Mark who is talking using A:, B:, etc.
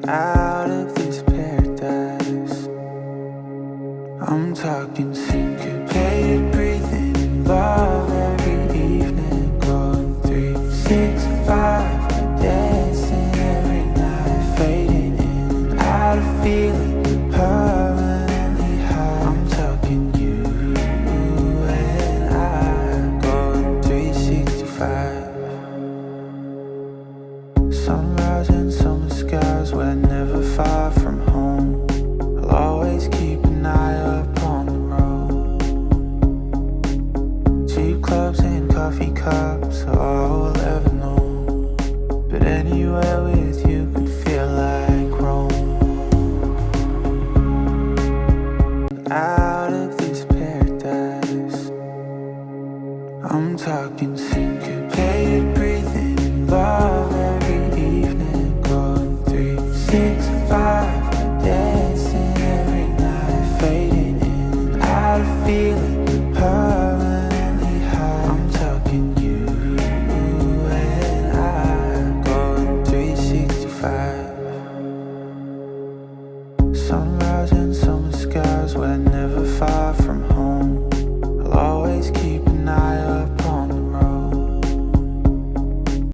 A: out of this paradise. I'm talking syncopated breathing in love every evening, going 365, dancing every night, fading in and out of feeling permanently high. I'm talking you and I, going 365. Sunrise and summer skies, we're never far from home. I'll always keep an eye up on the road. Cheap clubs and coffee cups are all we'll ever know. But anywhere with you could feel like Rome. Out of this paradise, I'm talking syncopated breathing in love every evening, going 365, dancing every night, fading in and out of feeling